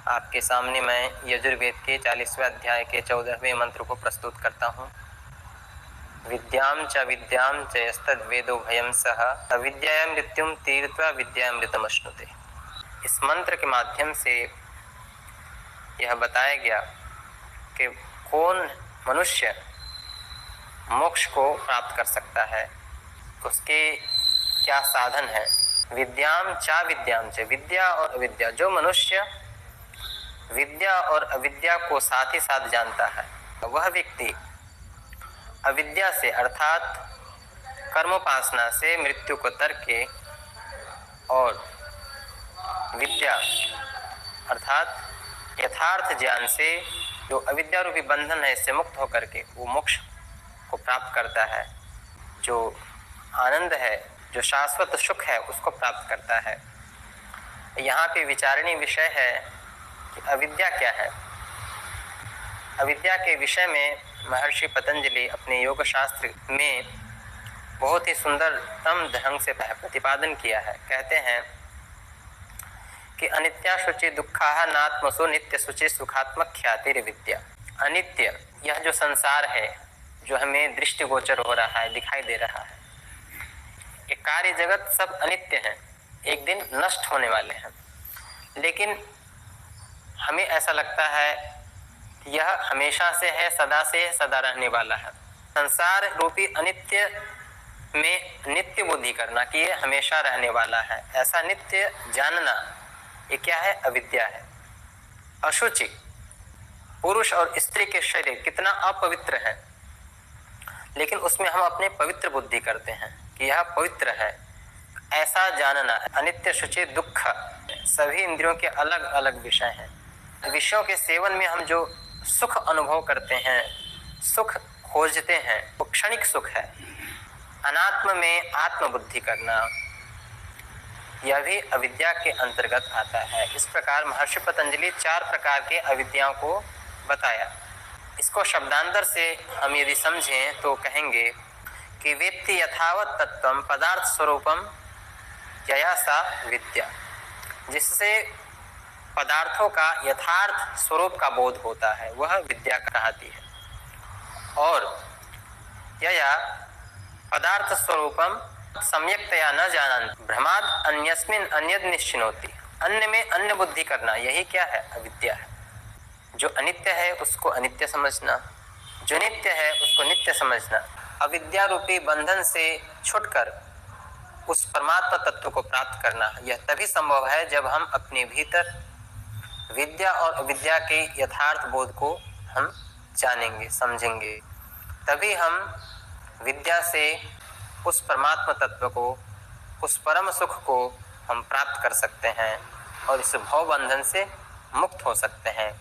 आपके सामने मैं यजुर्वेद के 40वें अध्याय के 14वें मंत्र को प्रस्तुत करता हूँ। विद्यां च यस्तद्वेदो भयं सह अविद्यायां मृत्युम तीर्त्वा विद्यामृतमश्नुते। इस मंत्र के माध्यम से यह बताया गया कि कौन मनुष्य मोक्ष को प्राप्त कर सकता है, उसके क्या साधन है। विद्यां च विद्या और अविद्या, जो मनुष्य विद्या और अविद्या को साथ ही साथ जानता है वह व्यक्ति अविद्या से अर्थात कर्मोपासना से मृत्यु को तरके और विद्या अर्थात यथार्थ ज्ञान से जो अविद्या रूपी बंधन है इससे मुक्त होकर के वो मोक्ष को प्राप्त करता है। जो आनंद है, जो शाश्वत सुख है उसको प्राप्त करता है। यहाँ पे विचारणीय विषय है कि अविद्या क्या है। अविद्या के विषय में महर्षि पतंजलि अपने योग शास्त्र में बहुत ही सुंदरतम ढंग से प्रतिपादन किया है। कहते हैं कि अनित्या शुचि दुखाहा नात्मसु नित्य शुचि सुखात्मक ख्यातिर विद्या। अनित्य यह जो संसार है, जो हमें दृष्टिगोचर हो रहा है, दिखाई दे रहा है, ये कार्य जगत सब अनित्य हैं, एक दिन नष्ट होने वाले हैं। लेकिन हमें ऐसा लगता है कि यह हमेशा से है, सदा से है, सदा रहने वाला है। संसार रूपी अनित्य में नित्य बुद्धि करना कि यह हमेशा रहने वाला है, ऐसा नित्य जानना, ये क्या है? अविद्या है। अशुचि, पुरुष और स्त्री के शरीर कितना अपवित्र है, लेकिन उसमें हम अपने पवित्र बुद्धि करते हैं कि यह पवित्र है, ऐसा जानना है। अनित्य शुचि दुख, सभी इंद्रियों के अलग अलग विषय हैं। विषयों के सेवन में हम जो सुख अनुभव करते हैं, सुख खोजते हैं, वो क्षणिक सुख है। अनात्म में आत्मबुद्धि करना, यह भी अविद्या के अंतर्गत आता है। इस प्रकार महर्षि पतंजलि 4 प्रकार के अविद्याओं को बताया। इसको शब्दांतर से हम यदि समझें तो कहेंगे कि वेत्ति यथावत तत्वम पदार्थ स्वरूपम यया सा विद्या, जिससे पदार्थों का यथार्थ स्वरूप का बोध होता है, वह विद्या कहलाती है। और यया पदार्थ स्वरूपम सम्यक्तया न जानन्ति भ्रमाद अन्यस्मिन् अन्यद निश्चिनोति। अन्य में अन्य बुद्धि करना, यही क्या है? अविद्या है। जो अनित्य है उसको अनित्य समझना, जो नित्य है उसको नित्य समझना। अविद्या रूपी बंधन से छुटकर उस परमात्मा तत्व को प्राप्त करना, यह तभी संभव है जब हम अपने भीतर विद्या और अविद्या के यथार्थ बोध को हम जानेंगे, समझेंगे। तभी हम विद्या से उस परमात्मा तत्व को, उस परम सुख को हम प्राप्त कर सकते हैं और इस भव बंधन से मुक्त हो सकते हैं।